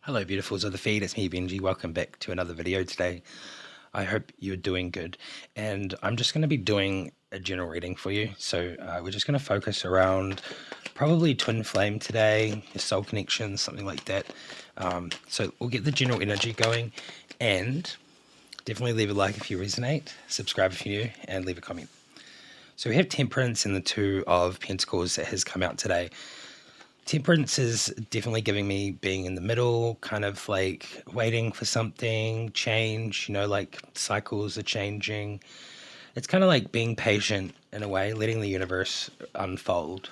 Hello, beautifuls of the feed. It's me, Benji. Welcome back to another video today. I hope you're doing good. And I'm just going to be doing a general reading for you. So we're just going to focus around probably twin flame today, your soul connection, something like that. So we'll get the general energy going, and definitely leave a like if you resonate, subscribe if you're new, and leave a comment. So we have Temperance and the Two of Pentacles that has come out today. Temperance is definitely giving me being in the middle, kind of like waiting for something, change, like cycles are changing. It's kind of like being patient in a way, letting the universe unfold.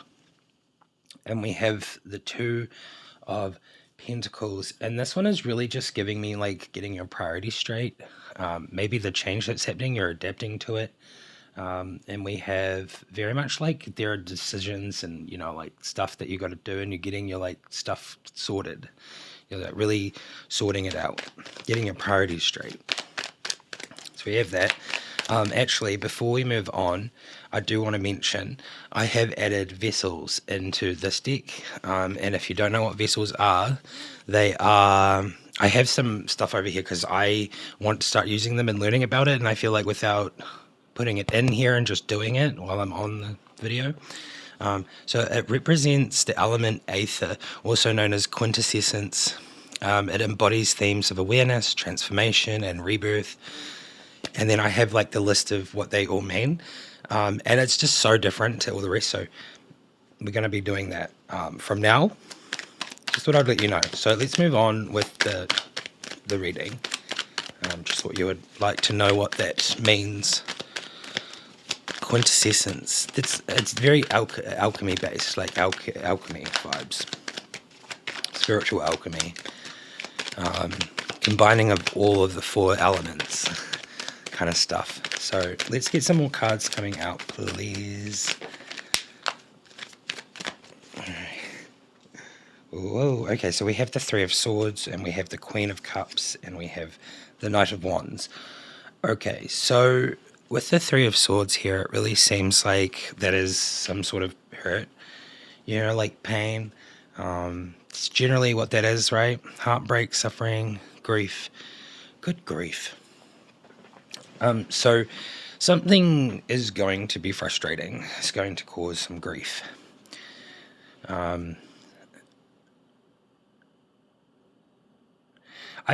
And we have the Two of Pentacles, and this one is really just giving me like getting your priorities straight. Maybe the change that's happening, you're adapting to it. And we have very much like there are decisions and like stuff that you got to do, and you're getting your like stuff sorted. You're like really sorting it out, getting your priorities straight. So we have that. Actually, before we move on, I do want to mention I have added vessels into this deck, and if you don't know what vessels are, they are. I have some stuff over here because I want to start using them and learning about it, and I feel like without putting it in here and just doing it while I'm on the video. So it represents the element Aether, also known as quintessence. It embodies themes of awareness, transformation, and rebirth. And then I have like the list of what they all mean. And it's just so different to all the rest. So we're going to be doing that from now. Just thought I'd let you know. So let's move on with the reading. Just what you would like to know what that means. Quintessence. It's very alchemy based, like alchemy vibes, spiritual alchemy, combining of all of the four elements, kind of stuff. So let's get some more cards coming out, please. Whoa. Okay, so we have the Three of Swords, and we have the Queen of Cups, and we have the Knight of Wands. Okay, so with the Three of Swords here, it really seems like that is some sort of hurt, like pain. It's generally what that is, right? Heartbreak, suffering, grief. Good grief. So something is going to be frustrating. It's going to cause some grief. I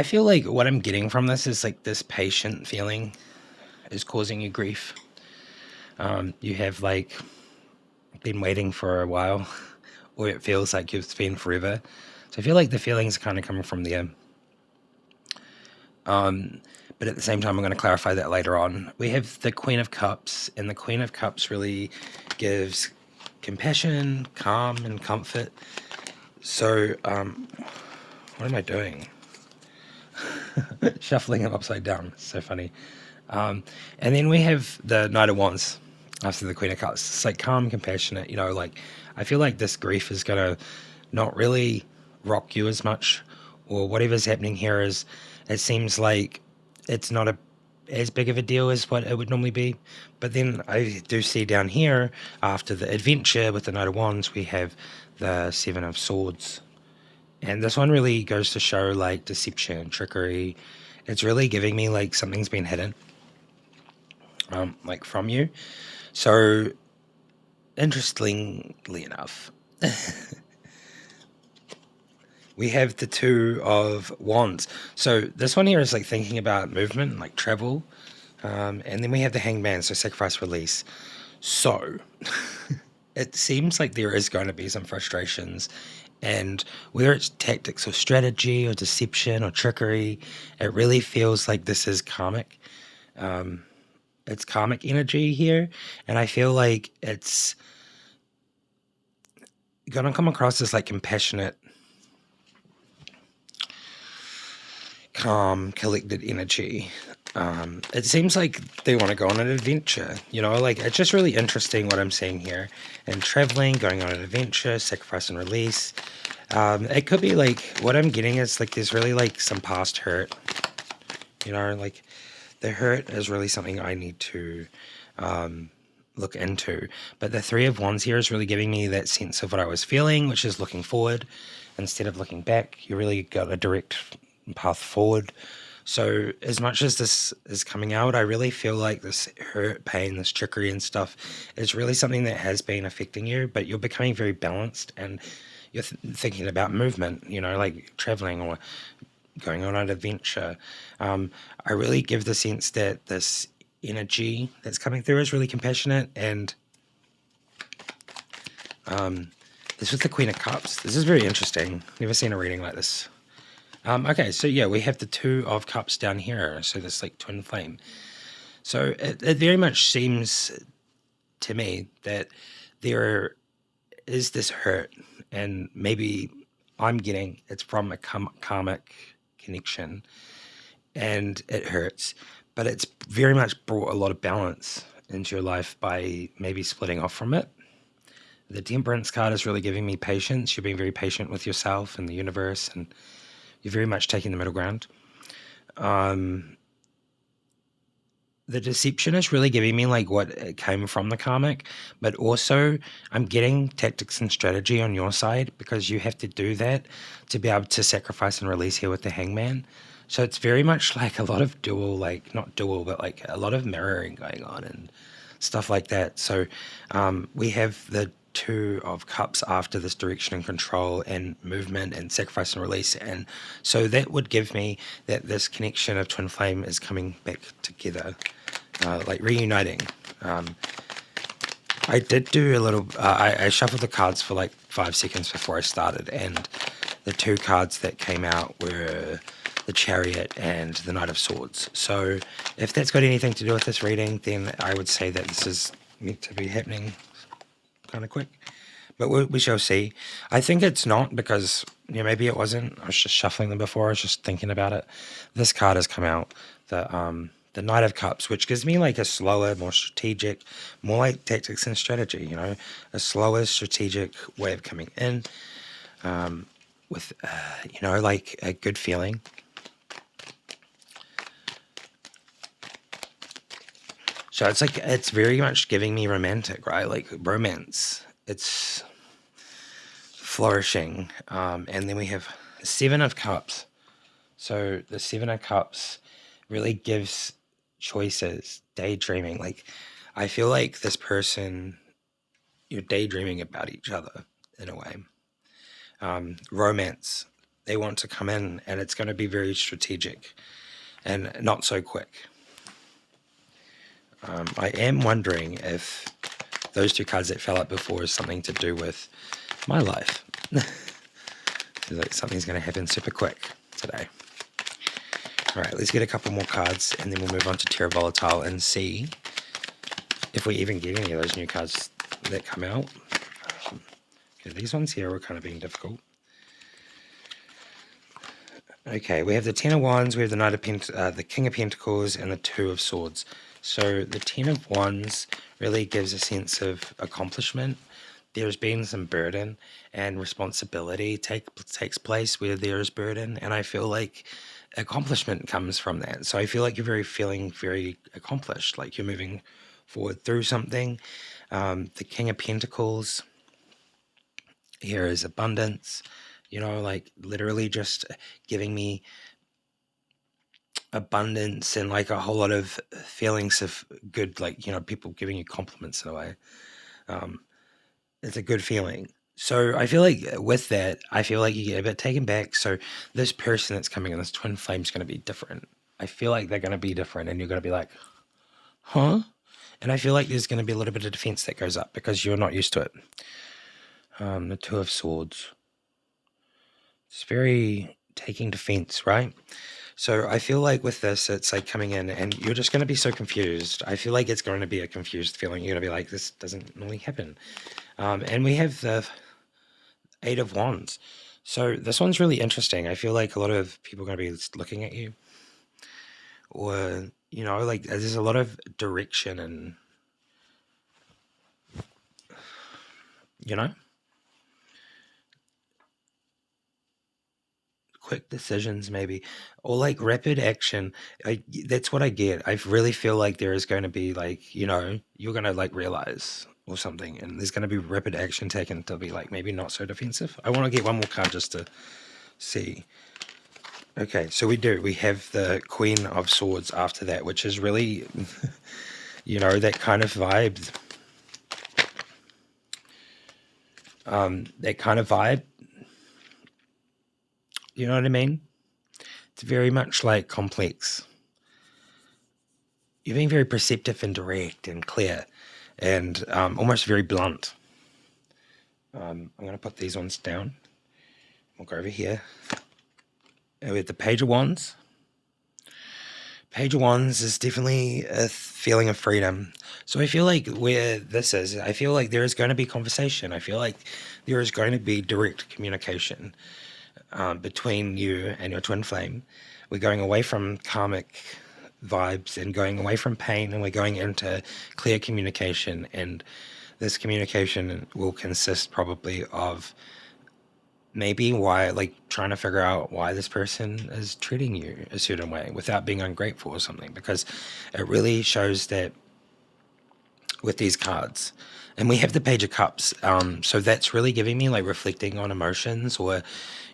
feel like what I'm getting from this is like this patient feeling is causing you grief. You have like been waiting for a while, or it feels like it's been forever. So I feel like the feelings are kind of coming from there. But at the same time, I'm going to clarify that later on. We have the Queen of Cups, and the Queen of Cups really gives compassion, calm, and comfort. So, what am I doing? Shuffling them upside down. So funny. And then we have the Knight of Wands after the Queen of Cups. It's like calm, compassionate, like I feel like this grief is going to not really rock you as much, or whatever's happening here is, it seems like it's not as big of a deal as what it would normally be. But then I do see down here, after the adventure with the Knight of Wands, we have the Seven of Swords. And this one really goes to show like deception, trickery. It's really giving me like something's been hidden, like from you. So interestingly enough, we have the Two of Wands. So this one here is like thinking about movement, like travel. And then we have the Hanged Man, so sacrifice, release. So it seems like there is going to be some frustrations, and whether it's tactics or strategy or deception or trickery, it really feels like this is karmic. It's karmic energy here, and I feel like it's gonna come across as like compassionate, calm, collected energy. It seems like they want to go on an adventure, like it's just really interesting what I'm seeing here. And traveling, going on an adventure, sacrifice and release. It could be like, what I'm getting is like there's really like some past hurt, like the hurt is really something I need to look into. But the Three of Wands here is really giving me that sense of what I was feeling, which is looking forward. instead of looking back. You really got a direct path forward. So as much as this is coming out, I really feel like this hurt, pain, this trickery and stuff is really something that has been affecting you, but you're becoming very balanced, and you're thinking about movement, like traveling or going on an adventure. I really give the sense that this energy that's coming through is really compassionate, and this was the Queen of Cups. This is very interesting. Never seen a reading like this. Okay, so yeah, we have the Two of Cups down here. So this like twin flame. So it very much seems to me that there is this hurt, and maybe I'm getting it's from a karmic connection, and it hurts, but it's very much brought a lot of balance into your life by maybe splitting off from it. The Temperance card is really giving me patience. You're being very patient with yourself and the universe, and you're very much taking the middle ground. The Deception is really giving me like what came from the karmic, but also I'm getting tactics and strategy on your side, because you have to do that to be able to sacrifice and release here with the Hangman. So it's very much like a lot of dual, like not dual, but like a lot of mirroring going on and stuff like that. So we have the Two of Cups after this direction and control and movement and sacrifice and release, and so that would give me that this connection of twin flame is coming back together, like reuniting. I did do a little I shuffled the cards for like 5 seconds before I started, and the two cards that came out were the Chariot and the Knight of Swords. So if that's got anything to do with this reading, then I would say that this is meant to be happening kind of quick, but we shall see. I think it's not, because maybe it wasn't. I was just shuffling them before. I was just thinking about it. This card has come out, the Knight of Cups, which gives me like a slower, more strategic, more like tactics and strategy. A slower, strategic way of coming in, with like a good feeling. So it's very much giving me romantic, right? Like romance. It's flourishing. And then we have the Seven of Cups. So the Seven of Cups really gives choices, daydreaming. Like I feel like this person, you're daydreaming about each other in a way. Romance. They want to come in, and it's going to be very strategic and not so quick. I am wondering if those two cards that fell out before is something to do with my life. Like something's going to happen super quick today. All right, let's get a couple more cards, and then we'll move on to Terra Volatile and see if we even get any of those new cards that come out. Okay, these ones here are kind of being difficult. Okay, we have the Ten of Wands, we have the Knight of the King of Pentacles, and the Two of Swords. So the Ten of Wands really gives a sense of accomplishment. There's been some burden and responsibility takes place where there is burden, and I feel like accomplishment comes from that. So I feel like you're feeling very accomplished, like you're moving forward through something. The King of Pentacles here is abundance, like literally just giving me abundance and like a whole lot of feelings of good, like people giving you compliments in a way. It's a good feeling. So I feel like with that, I feel like you get a bit taken back. So this person that's coming in, this twin flame, is going to be different. I feel like they're going to be different, and you're going to be like, huh? And I feel like there's going to be a little bit of defense that goes up because you're not used to it. The Two of Swords. It's very taking defense, right? So I feel like with this, it's like coming in and you're just going to be so confused. I feel like it's going to be a confused feeling. You're going to be like, this doesn't normally happen. And we have the Eight of Wands. So this one's really interesting. I feel like a lot of people are going to be looking at you, or, like there's a lot of direction and, quick decisions maybe, or like rapid action. That's what I get. I really feel like there is going to be like, you're going to like realize, or something, and there's going to be rapid action taken to be like maybe not so defensive. I want to get one more card just to see. Okay, so we have the Queen of Swords after that, which is really, that kind of vibe. That kind of vibe, you know what I mean? It's very much like complex. You're being very perceptive and direct and clear and almost very blunt. I'm going to put these ones down. We'll go over here. And with the Page of Wands. Page of Wands is definitely a feeling of freedom. So I feel like where this is, I feel like there is going to be conversation. I feel like there is going to be direct communication between you and your twin flame. We're going away from karmic vibes and going away from pain, and we're going into clear communication. And this communication will consist probably of maybe trying to figure out why this person is treating you a certain way without being ungrateful or something, because it really shows that with these cards. And we have the Page of Cups, so that's really giving me like reflecting on emotions or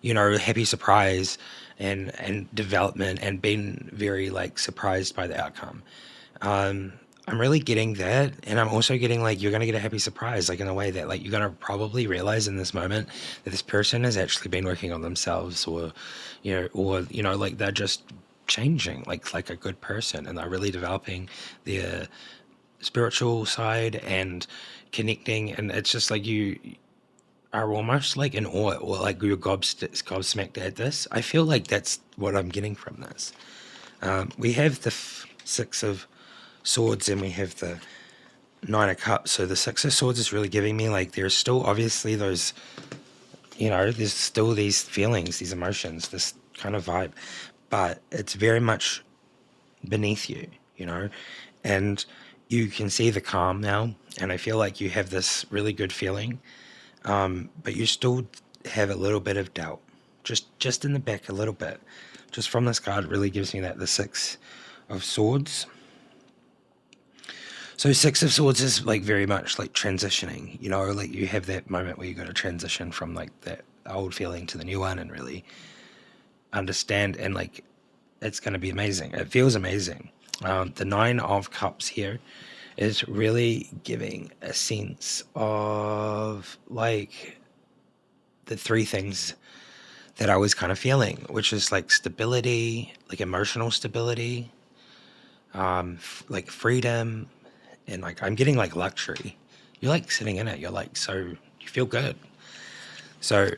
happy surprise and development and being very like surprised by the outcome. I'm really getting that, and I'm also getting like you're gonna get a happy surprise, like in a way that like you're gonna probably realize in this moment that this person has actually been working on themselves, or like they're just changing, like a good person, and they're really developing their spiritual side and connecting, and it's just like you are almost like in awe or like you're gobsmacked at this. I feel like that's what I'm getting from this. We have the Six of Swords and we have the Nine of Cups. So the Six of Swords is really giving me like there's still obviously those, there's still these feelings, these emotions, this kind of vibe, but it's very much beneath you, and you can see the calm now. And I feel like you have this really good feeling, but you still have a little bit of doubt, just in the back a little bit. Just from this card, it really gives me that the Six of Swords. So Six of Swords is like very much like transitioning, like you have that moment where you got to transition from like that old feeling to the new one and really understand, and like it's going to be amazing. It feels amazing. The Nine of Cups here is really giving a sense of like the three things that I was kind of feeling, which is like stability, like emotional stability, like freedom, and like I'm getting like luxury. You're like sitting in it. You're like, so you feel good. So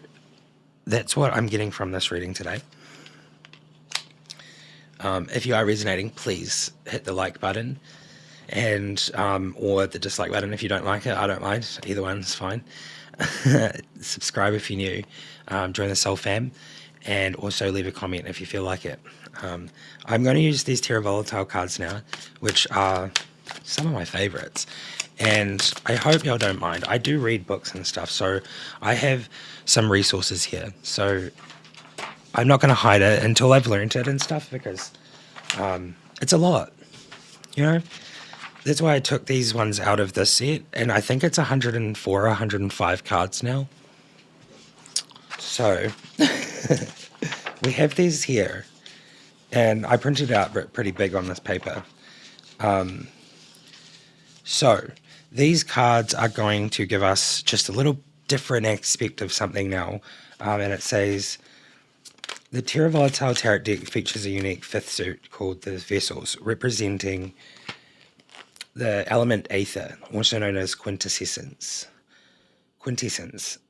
that's what I'm getting from this reading today. If you are resonating, please hit the like button and or the dislike button if you don't like it. I don't mind. Either one's fine. Subscribe if you're new. Join the Soul Fam, and also leave a comment if you feel like it. I'm going to use these Terra Volatile cards now, which are some of my favorites, and I hope y'all don't mind. I do read books and stuff, so I have some resources here. So I'm not going to hide it until I've learned it and stuff, because it's a lot, That's why I took these ones out of this set, and I think it's 104 or 105 cards now. So we have these here, and I printed out pretty big on this paper. So these cards are going to give us just a little different aspect of something now, and it says, the Terra Volatile Tarot deck features a unique fifth suit called the Vessels, representing the element Aether, also known as Quintessence.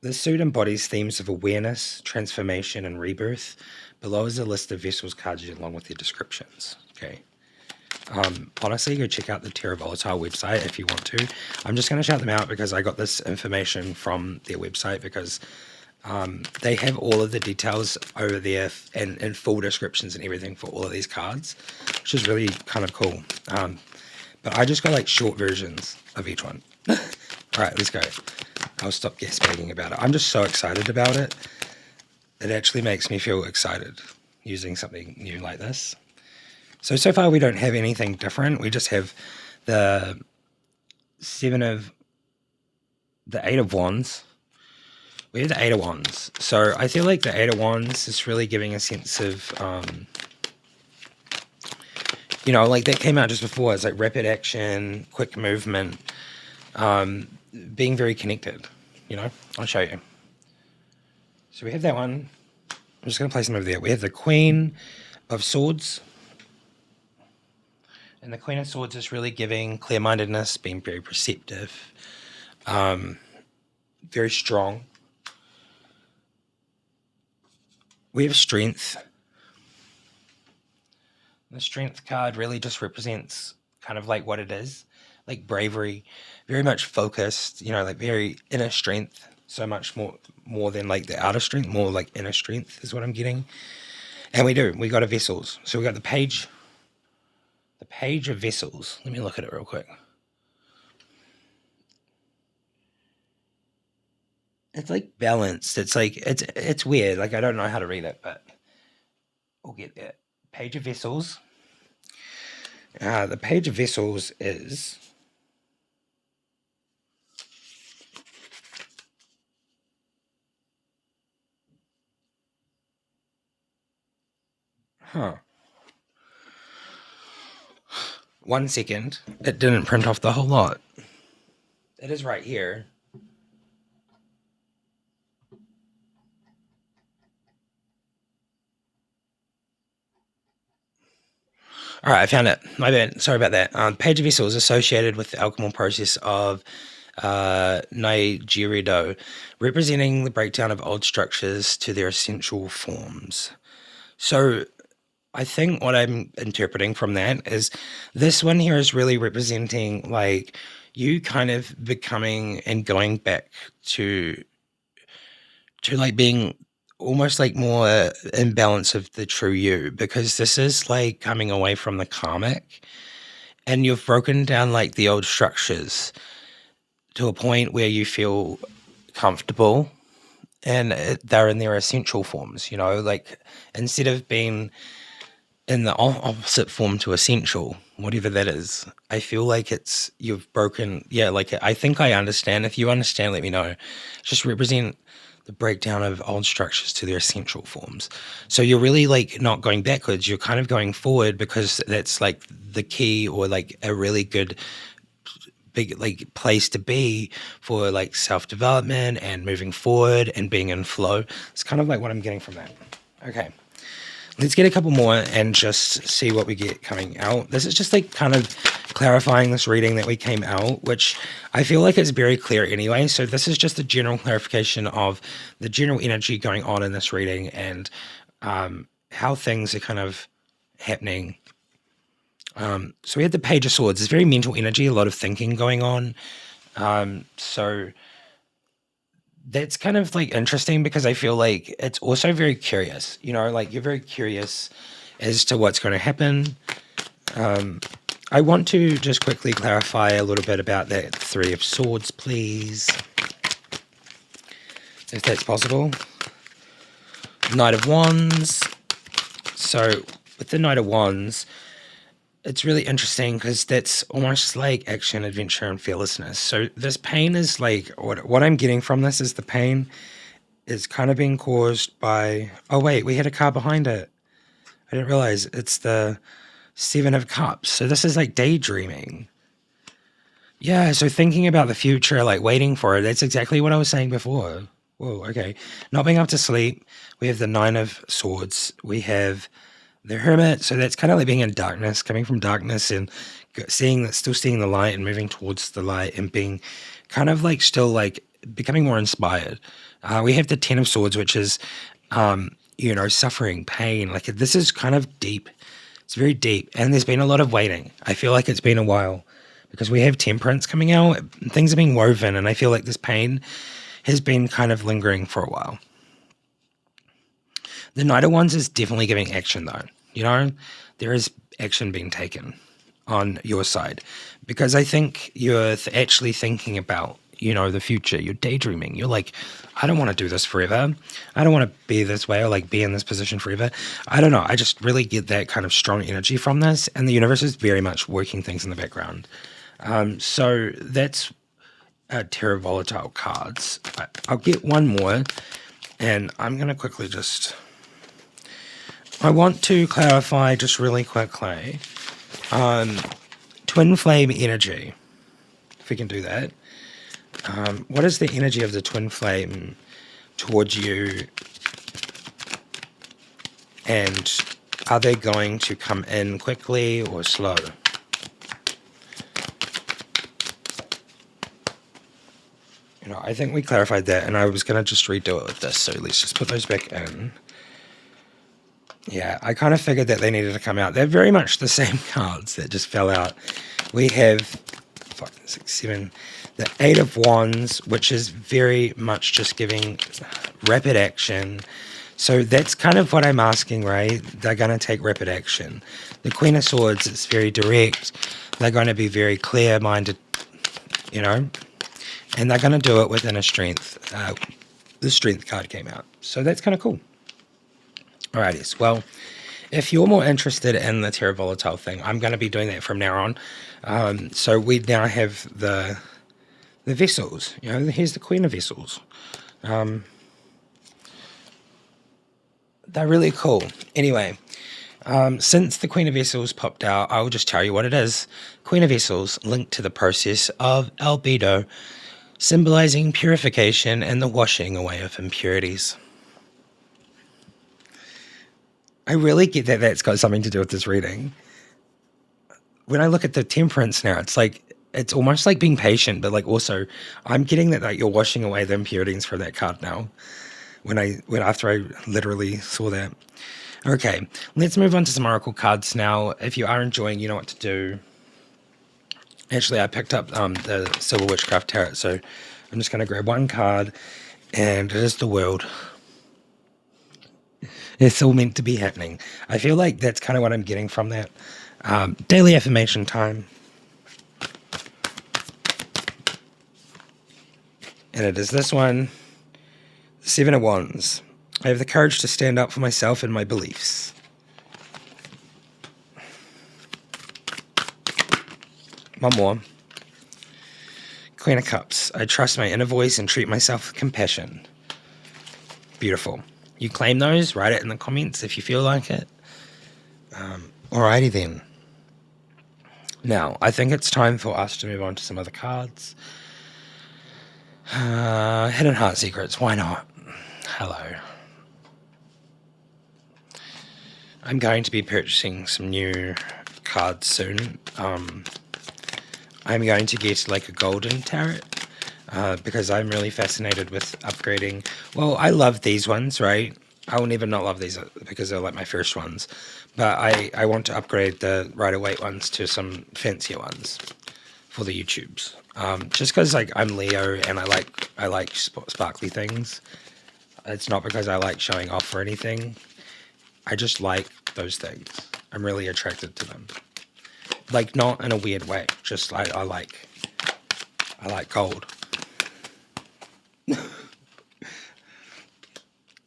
This suit embodies themes of awareness, transformation, and rebirth. Below is a list of Vessels cards along with their descriptions. Okay. Honestly, go check out the Terra Volatile website if you want to. I'm just going to shout them out because I got this information from their website, because they have all of the details over there and full descriptions and everything for all of these cards, which is really kind of cool. But I just got like short versions of each one. All right, let's go. I'll stop speaking about it. I'm just so excited about it. It actually makes me feel excited using something new like this. So far we don't have anything different. We just have the Seven of the Eight of Wands. We have the Eight of Wands. So I feel like the Eight of Wands is really giving a sense of, like that came out just before. It's like rapid action, quick movement, being very connected. I'll show you. So we have that one. I'm just going to place them over there. We have the Queen of Swords. And the Queen of Swords is really giving clear-mindedness, being very perceptive, very strong. We have Strength. The Strength card really just represents kind of like what it is, like bravery, very much focused, like very inner strength, so much more than like the outer strength, more like inner strength is what I'm getting. And we got a Vessels. So we got the Page of Vessels. Let me look at it real quick. It's like balanced. It's like, it's weird. Like, I don't know how to read it, but we'll get there. Page of Vessels. The Page of Vessels is... One second. It didn't print off the whole lot. It is right here. All right, I found it. My bad. Sorry about that. Page of Vessels associated with the alchemical process of Nigerido, representing the breakdown of old structures to their essential forms. So I think what I'm interpreting from that is this one here is really representing like you kind of becoming and going back to like being almost like more in balance of the true you, because this is like coming away from the karmic and you've broken down like the old structures to a point where you feel comfortable and they're in their essential forms, like instead of being in the opposite form to essential, whatever that is. I feel like you've broken, like I think I understand. If you understand, let me know. Just represent the breakdown of old structures to their essential forms. So you're really like not going backwards, you're kind of going forward, because that's like the key, or like a really good big like place to be for like self-development and moving forward and being in flow. It's kind of like what I'm getting from that. Okay. Let's get a couple more and just see what we get coming out. This is just like kind of clarifying this reading that we came out, which I feel like is very clear anyway. So this is just a general clarification of the general energy going on in this reading and how things are kind of happening. So we had the Page of Swords. It's very mental energy, a lot of thinking going on. So that's kind of like interesting, because I feel like it's also very curious, like you're very curious as to what's going to happen. I want to just quickly clarify a little bit about that Three of Swords, please, if that's possible. Knight of Wands. So with the Knight of Wands, it's really interesting because that's almost like action, adventure, and fearlessness. So this pain is like, what I'm getting from this is the pain is kind of being caused by, oh wait, we had a card behind it. I didn't realize it's the Seven of Cups. So this is like daydreaming. Yeah, so thinking about the future, like waiting for it. That's exactly what I was saying before. Whoa, okay. Not being able to sleep. We have the Nine of Swords. We have the Hermit. So that's kind of like being in darkness, coming from darkness and still seeing the light and moving towards the light and being kind of like still like becoming more inspired. We have the Ten of Swords, which is, suffering, pain. Like this is kind of deep. It's very deep. And there's been a lot of waiting. I feel like it's been a while because we have Temperance coming out. Things are being woven. And I feel like this pain has been kind of lingering for a while. The Knight of Wands is definitely giving action though. There is action being taken on your side, because I think you're actually thinking about, the future. You're daydreaming. You're like, I don't want to do this forever. I don't want to be this way or like be in this position forever. I don't know. I just really get that kind of strong energy from this, and the universe is very much working things in the background. So that's Terra Volatile cards. I'll get one more, and I'm going to quickly just... I want to clarify just really quickly. Twin Flame energy. If we can do that. What is the energy of the Twin Flame towards you? And are they going to come in quickly or slow? You know, I think we clarified that, and I was going to just redo it with this, so let's just put those back in. Yeah, I kind of figured that they needed to come out. They're very much the same cards that just fell out. We have 5, 6, 7, the 8 of Wands, which is very much just giving rapid action. So that's kind of what I'm asking, right? They're going to take rapid action. The Queen of Swords is very direct. They're going to be very clear-minded, you know, and they're going to do it with inner strength. The Strength card came out, so that's kind of cool. Alrighties, well, if you're more interested in the Terra Volatile thing, I'm going to be doing that from now on. So we now have the vessels. You know, here's the Queen of Vessels. They're really cool. Anyway, since the Queen of Vessels popped out, I will just tell you what it is. Queen of Vessels linked to the process of albedo, symbolizing purification and the washing away of impurities. I really get that that's got something to do with this reading. When I look at the Temperance now, it's like, it's almost like being patient, but like also, I'm getting that like you're washing away the impurities from that card now. After I literally saw that. Okay, let's move on to some oracle cards now. If you are enjoying, you know what to do. Actually, I picked up the Silver Witchcraft Tarot, so I'm just going to grab one card, and it is the World. It's all meant to be happening. I feel like that's kind of what I'm getting from that. Daily affirmation time. And it is this one. 7 of Wands. I have the courage to stand up for myself and my beliefs. One more. Queen of Cups. I trust my inner voice and treat myself with compassion. Beautiful. You claim those, write it in the comments if you feel like it. Alrighty then. Now, I think it's time for us to move on to some other cards. Hidden Heart Secrets, why not? Hello. I'm going to be purchasing some new cards soon. I'm going to get like a golden tarot. Because I'm really fascinated with upgrading. Well, I love these ones, right? I will never not love these because they're like my first ones. But I want to upgrade the Rider-Waite ones to some fancier ones for the YouTubes. Just because like I'm Leo and I like sparkly things. It's not because I like showing off or anything. I just like those things. I'm really attracted to them. Like not in a weird way. Just like I like gold.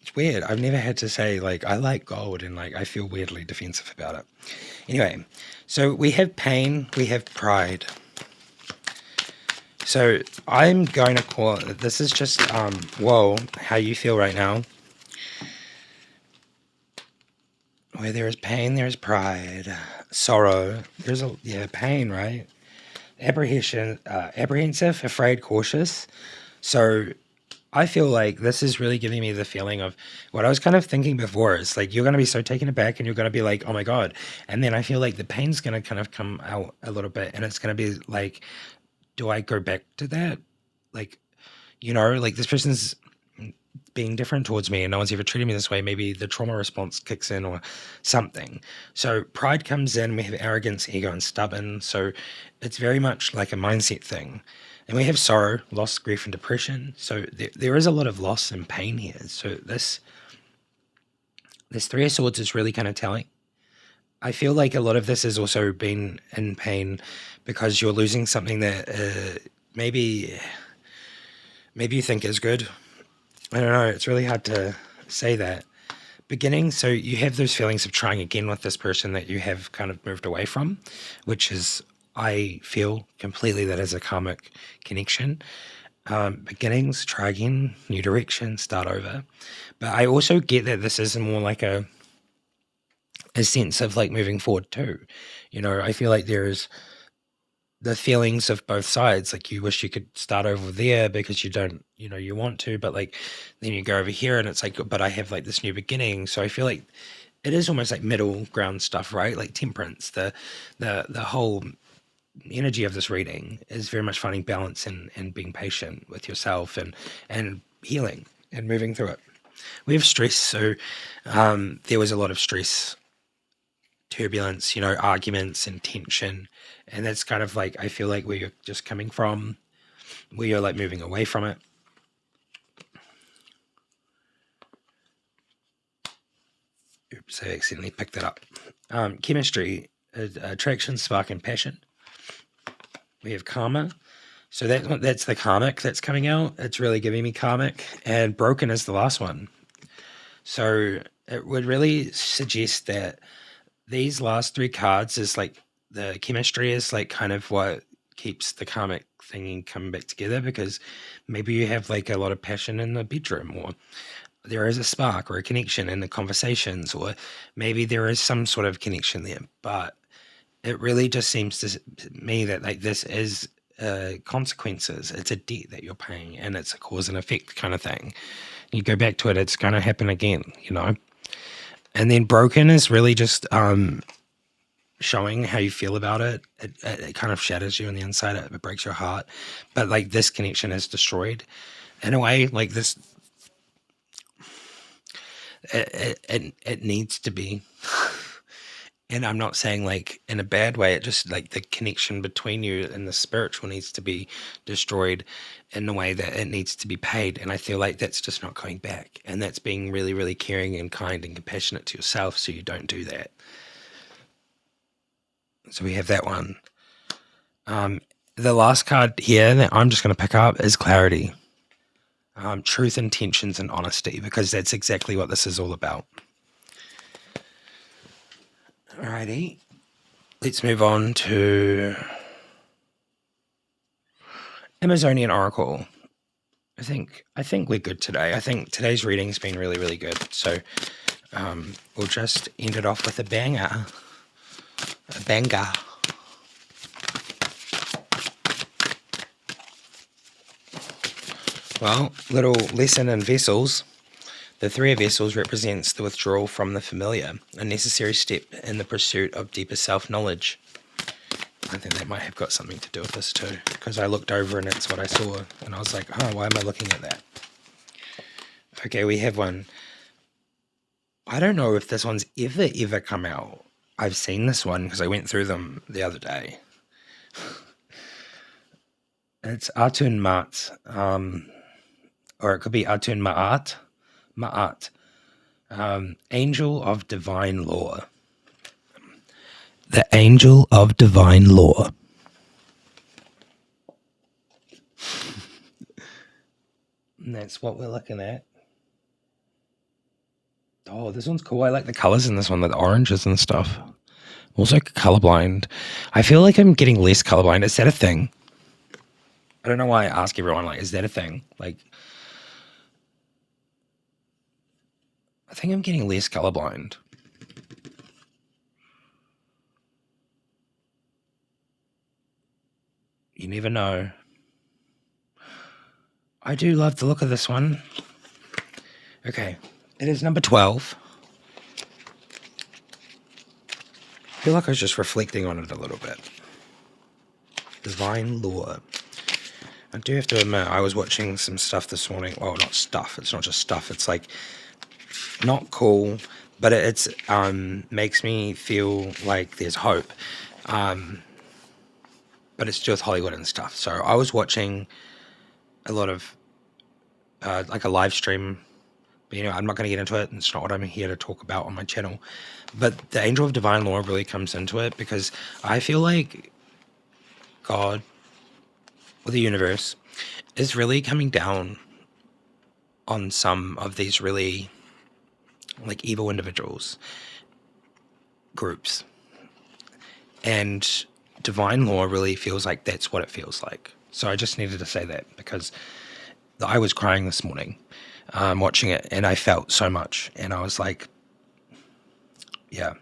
It's weird. I've never had to say like I like gold and like I feel weirdly defensive about it. Anyway, so we have pain, we have pride. So I'm going to call it, this is just whoa, how you feel right now. Where there is pain, there is pride. Sorrow, there's pain, right? Apprehension, apprehensive, afraid, cautious. So I feel like this is really giving me the feeling of what I was kind of thinking before. It's like you're going to be so taken aback and you're going to be like, oh my God. And then I feel like the pain's going to kind of come out a little bit and it's going to be like, do I go back to that? Like, you know, like this person's being different towards me and no one's ever treated me this way. Maybe the trauma response kicks in or something. So pride comes in, we have arrogance, ego, and stubborn. So it's very much like a mindset thing. And we have sorrow, loss, grief, and depression. So there is a lot of loss and pain here. So this Three of Swords is really kind of telling. I feel like a lot of this has also been in pain because you're losing something that maybe you think is good. I don't know. It's really hard to say that. Beginning, so you have those feelings of trying again with this person that you have kind of moved away from, which is I feel completely that as a karmic connection. Beginnings, try again, new direction, start over. But I also get that this is more like a sense of like moving forward too. I feel like there's the feelings of both sides. Like you wish you could start over there because you don't, you want to, but like then you go over here and it's like, but I have like this new beginning. So I feel like it is almost like middle ground stuff, right? Like temperance. The whole energy of this reading is very much finding balance and being patient with yourself and healing and moving through it. We have stress, so there was a lot of stress, turbulence, arguments and tension, and that's kind of like I feel like where you're just coming from, where you're like moving away from it. Oops, I accidentally picked that up. Chemistry, attraction, spark, and passion. We have karma. So that's the karmic that's coming out. It's really giving me karmic. And broken is the last one. So it would really suggest that these last three cards is like the chemistry is like kind of what keeps the karmic thing coming back together, because maybe you have like a lot of passion in the bedroom, or there is a spark or a connection in the conversations, or maybe there is some sort of connection there. But it really just seems to me that like this is consequences. It's a debt that you're paying, and it's a cause and effect kind of thing. You go back to it, it's going to happen again, And then broken is really just showing how you feel about it. It kind of shatters you on the inside. It breaks your heart. But like this connection is destroyed in a way. Like this, it needs to be. And I'm not saying like in a bad way. It just like the connection between you and the spiritual needs to be destroyed in a way that it needs to be paid. And I feel like that's just not coming back. And that's being really, really caring and kind and compassionate to yourself, so you don't do that. So we have that one. The last card here that I'm just going to pick up is clarity. Truth, intentions, and honesty, because that's exactly what this is all about. Alrighty. Let's move on to Amazonian Oracle. I think we're good today. I think today's reading's been really, really good. So we'll just end it off with a banger. A banger. Well, little lesson in vessels. The Three of Vessels represents the withdrawal from the familiar, a necessary step in the pursuit of deeper self-knowledge. I think that might have got something to do with this too, because I looked over and it's what I saw, and I was like, oh, why am I looking at that? Okay, we have one. I don't know if this one's ever come out. I've seen this one because I went through them the other day. It's Atun Mat, or it could be Atun Ma'at. Ma'at. Angel of Divine Law. The Angel of Divine Law. And that's what we're looking at. Oh, this one's cool. I like the colors in this one, the oranges and stuff. Also colorblind. I feel like I'm getting less colorblind. Is that a thing? I don't know why I ask everyone, like, is that a thing? Like, I think I'm getting less colorblind. You never know. I do love the look of this one. Okay, it is number 12. I feel like I was just reflecting on it a little bit. Divine Law. I do have to admit, I was watching some stuff this morning. Well, not stuff. It's not just stuff. It's like not cool, but it's makes me feel like there's hope. But it's to do with Hollywood and stuff. So I was watching a lot of like a live stream. But, I'm not going to get into it. It's not what I'm here to talk about on my channel. But the Angel of Divine Law really comes into it, because I feel like God, or the universe, is really coming down on some of these really like evil individuals, groups, and divine law really feels like that's what it feels like. So I just needed to say that because I was crying this morning watching it, and I felt so much, and I was like, yeah.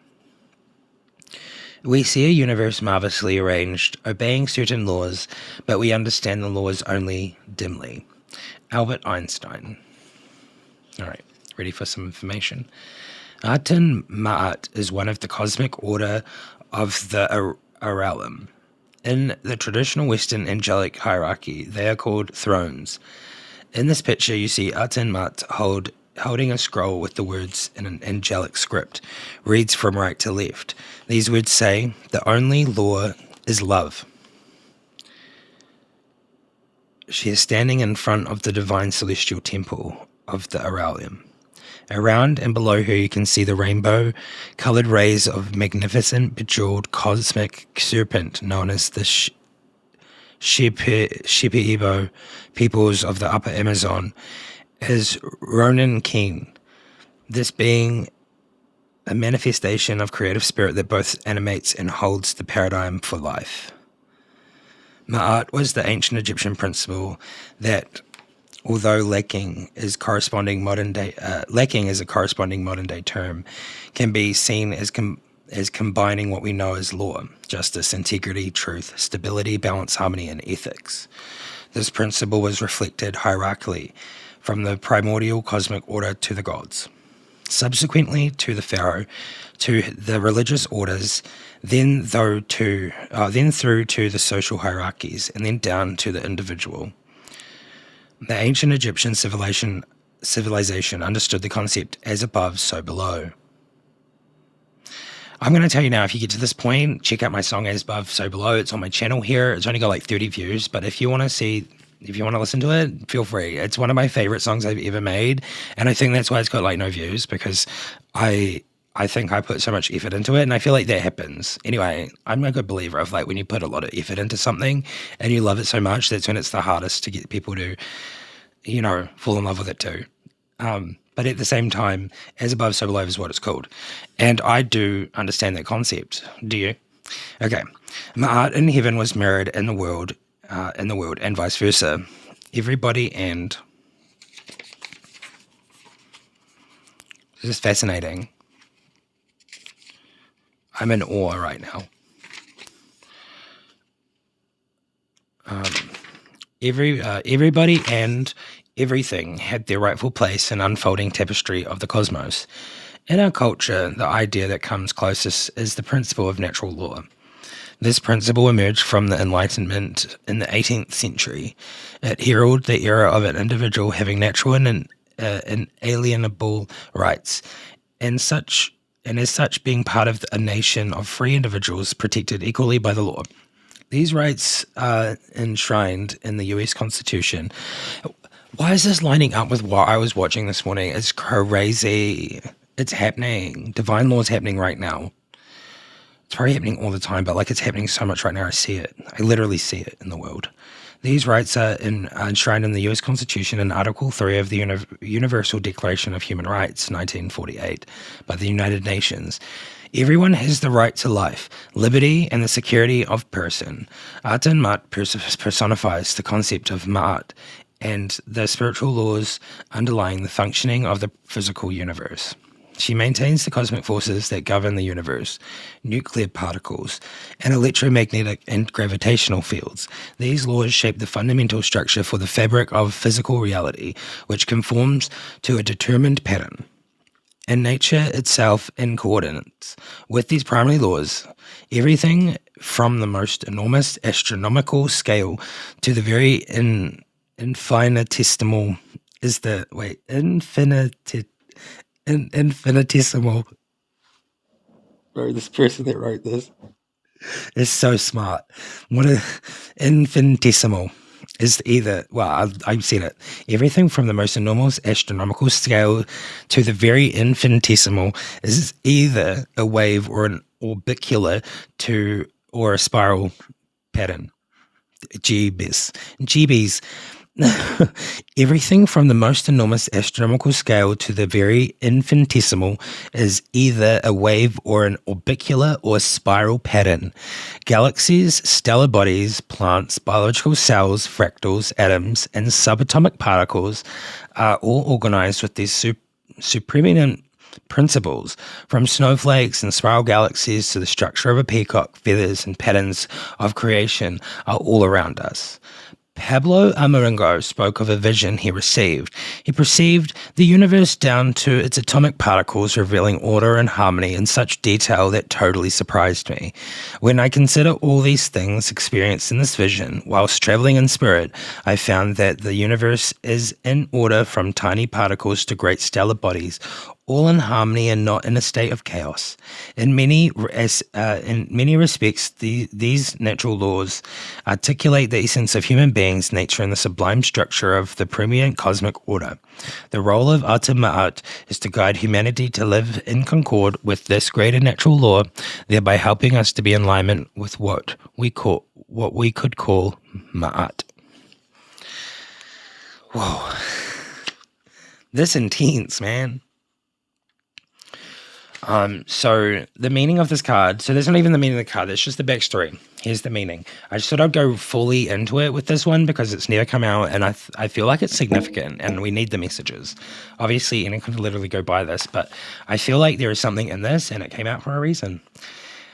We see a universe marvelously arranged, obeying certain laws, but we understand the laws only dimly. Albert Einstein. All right, ready for some information? Aten Ma'at is one of the cosmic order of the Aralim. In the traditional Western angelic hierarchy, they are called thrones. In this picture, you see Aten Ma'at holding a scroll with the words in an angelic script, reads from right to left. These words say, "The only law is love." She is standing in front of the divine celestial temple of the Aralim. Around and below her, you can see the rainbow-colored rays of magnificent, bejeweled cosmic serpent known as the Shipibo peoples of the Upper Amazon as Ronan Keen. This being a manifestation of creative spirit that both animates and holds the paradigm for life. Ma'at was the ancient Egyptian principle that, although lacking is a corresponding modern day term, can be seen as combining what we know as law, justice, integrity, truth, stability, balance, harmony, and ethics. This principle was reflected hierarchically from the primordial cosmic order to the gods, subsequently to the pharaoh, to the religious orders, then through to the social hierarchies, and then down to the individual. The ancient Egyptian civilization understood the concept as above, so below. I'm going to tell you now, if you get to this point, check out my song As Above, So Below. It's on my channel here. It's only got like 30 views, but if you want to listen to it, feel free. It's one of my favorite songs I've ever made, and I think that's why it's got like no views, because I think I put so much effort into it, and I feel like that happens. Anyway, I'm a good believer of like when you put a lot of effort into something and you love it so much, that's when it's the hardest to get people to, fall in love with it too. But at the same time, As Above, So Below is what it's called. And I do understand that concept. Do you? Okay. Ma'at in heaven was mirrored in the world, and vice versa. Everybody and... This is fascinating. I'm in awe right now. Everybody and everything had their rightful place in unfolding tapestry of the cosmos. In our culture, the idea that comes closest is the principle of natural law. This principle emerged from the Enlightenment in the 18th century. It heralded the era of an individual having natural and inalienable rights, and as such being part of a nation of free individuals protected equally by the law. These rights are enshrined in the US Constitution. Why is this lining up with what I was watching this morning? It's crazy. It's happening. Divine law is happening right now. It's probably happening all the time, but like it's happening so much right now. I see it. I literally see it in the world. These rights are enshrined in the US Constitution in Article 3 of the Universal Declaration of Human Rights, 1948, by the United Nations. Everyone has the right to life, liberty, and the security of person. Aten Ma'at personifies the concept of Ma'at and the spiritual laws underlying the functioning of the physical universe. She maintains the cosmic forces that govern the universe, nuclear particles, and electromagnetic and gravitational fields. These laws shape the fundamental structure for the fabric of physical reality, which conforms to a determined pattern. And nature itself in coordinates with these primary laws, everything from the most enormous astronomical scale to the very infinitesimal infinitesimal. Bro, this person that wrote this is so smart. What a infinitesimal is either, well, I've said it. Everything from the most enormous astronomical scale to the very infinitesimal is either a wave or an orbicular or a spiral pattern. GBs. Everything from the most enormous astronomical scale to the very infinitesimal is either a wave or an orbicular or spiral pattern. Galaxies, stellar bodies, plants, biological cells, fractals, atoms, and subatomic particles are all organized with these supreminent principles, from snowflakes and spiral galaxies to the structure of a peacock, feathers and patterns of creation are all around us. Pablo Amaringo spoke of a vision he received. He perceived the universe down to its atomic particles, revealing order and harmony in such detail that totally surprised me. When I consider all these things experienced in this vision, whilst traveling in spirit, I found that the universe is in order from tiny particles to great stellar bodies, all in harmony and not in a state of chaos. In many respects, these natural laws articulate the essence of human beings, nature, and the sublime structure of the preeminent cosmic order. The role of Aten Ma'at is to guide humanity to live in concord with this greater natural law, thereby helping us to be in alignment with what we could call Ma'at. Whoa, this intense, man. So the meaning of this card, so there's not even the meaning of the card, it's just the backstory. Here's the meaning. I just thought I'd go fully into it with this one because it's never come out and I feel like it's significant and we need the messages. Obviously, anyone could literally go buy this, but I feel like there is something in this and it came out for a reason.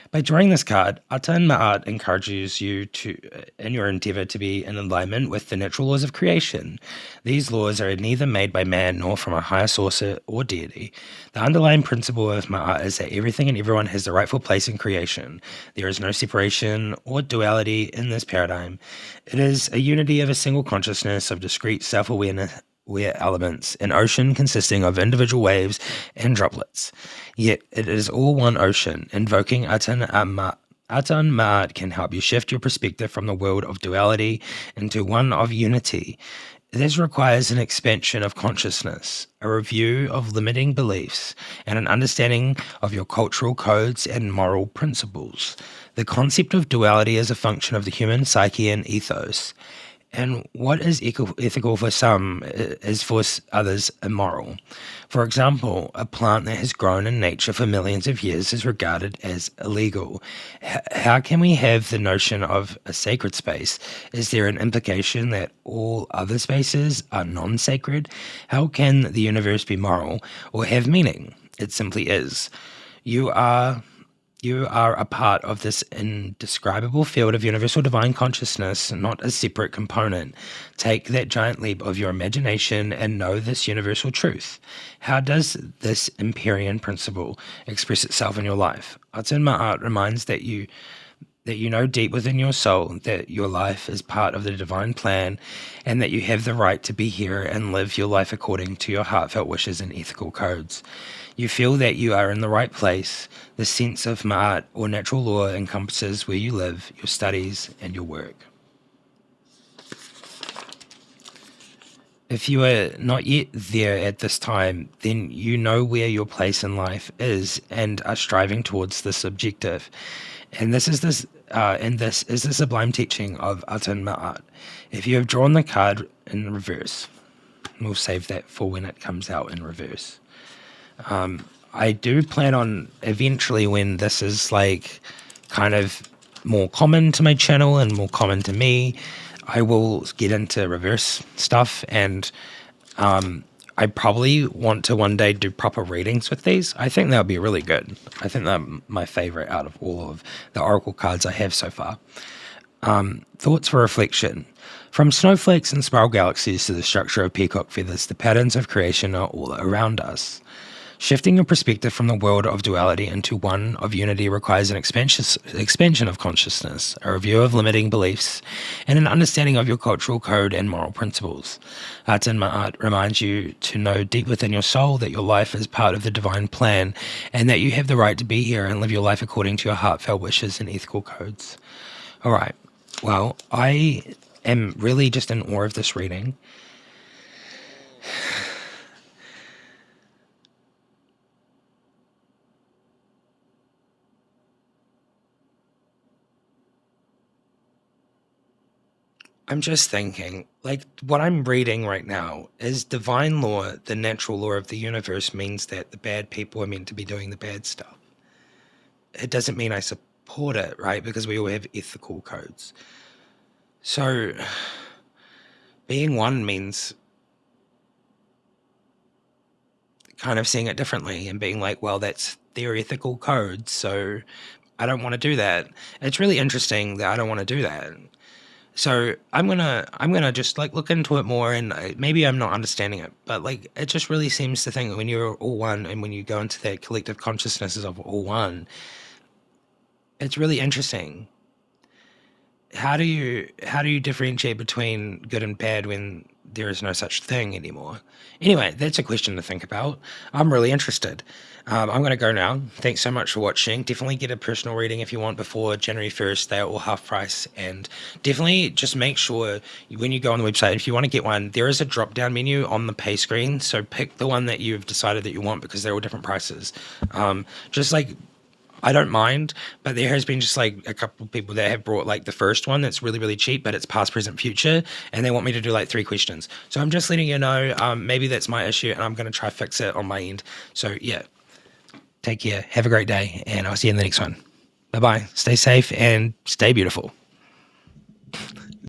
By drawing this card, Aten Ma'at encourages you to, in your endeavor to be in alignment with the natural laws of creation. These laws are neither made by man nor from a higher source or deity. The underlying principle of Ma'at is that everything and everyone has the rightful place in creation. There is no separation or duality in this paradigm. It is a unity of a single consciousness of discrete self-awareness elements, an ocean consisting of individual waves and droplets. Yet it is all one ocean. Invoking Aten Ma'at can help you shift your perspective from the world of duality into one of unity. This requires an expansion of consciousness, a review of limiting beliefs, and an understanding of your cultural codes and moral principles. The concept of duality is a function of the human psyche and ethos. And what is ethical for some is for others immoral. For example, a plant that has grown in nature for millions of years is regarded as illegal. How can we have the notion of a sacred space? Is there an implication that all other spaces are non-sacred? How can the universe be moral or have meaning? It simply is. You are a part of this indescribable field of universal divine consciousness, not a separate component. Take that giant leap of your imagination and know this universal truth. How does this Empyrean principle express itself in your life? Aten Ma'at reminds that you know deep within your soul that your life is part of the divine plan and that you have the right to be here and live your life according to your heartfelt wishes and ethical codes. You feel that you are in the right place. The sense of Ma'at or natural law encompasses where you live, your studies, and your work. If you are not yet there at this time, then you know where your place in life is and are striving towards this objective. And this is the sublime teaching of Aten Ma'at. If you have drawn the card in reverse, we'll save that for when it comes out in reverse. I do plan on eventually, when this is like kind of more common to my channel and more common to me, I will get into reverse stuff, and I probably want to one day do proper readings with these. I think that would be really good. I think they're my favorite out of all of the oracle cards I have so far. Thoughts for reflection. From snowflakes and spiral galaxies to the structure of peacock feathers, the patterns of creation are all around us. Shifting your perspective from the world of duality into one of unity requires an expansion of consciousness, a review of limiting beliefs, and an understanding of your cultural code and moral principles. Aten Ma'at reminds you to know deep within your soul that your life is part of the divine plan and that you have the right to be here and live your life according to your heartfelt wishes and ethical codes. All right. Well, I am really just in awe of this reading. I'm just thinking, like, what I'm reading right now is divine law, the natural law of the universe, means that the bad people are meant to be doing the bad stuff. It doesn't mean I support it, right? Because we all have ethical codes. So being one means kind of seeing it differently and being like, well, that's their ethical code, so I don't want to do that. It's really interesting that I don't want to do that. So I'm gonna just like look into it more, and maybe I'm not understanding it, but like it just really seems to think that when you're all one, and when you go into that collective consciousness of all one, it's really interesting. How do you differentiate between good and bad when there is no such thing anymore? Anyway, that's a question to think about. I'm really interested. I'm going to go now. Thanks so much for watching. Definitely get a personal reading if you want before January 1st. They're all half price. And definitely just make sure when you go on the website, if you want to get one, there is a drop down menu on the pay screen. So pick the one that you've decided that you want, because they're all different prices. Just like, I don't mind, but there has been just like a couple of people that have brought like the first one that's really, really cheap, but it's past, present, future, and they want me to do like 3 questions. So I'm just letting you know, maybe that's my issue, and I'm going to try fix it on my end. So yeah, take care, have a great day, and I'll see you in the next one. Bye bye. Stay safe and stay beautiful.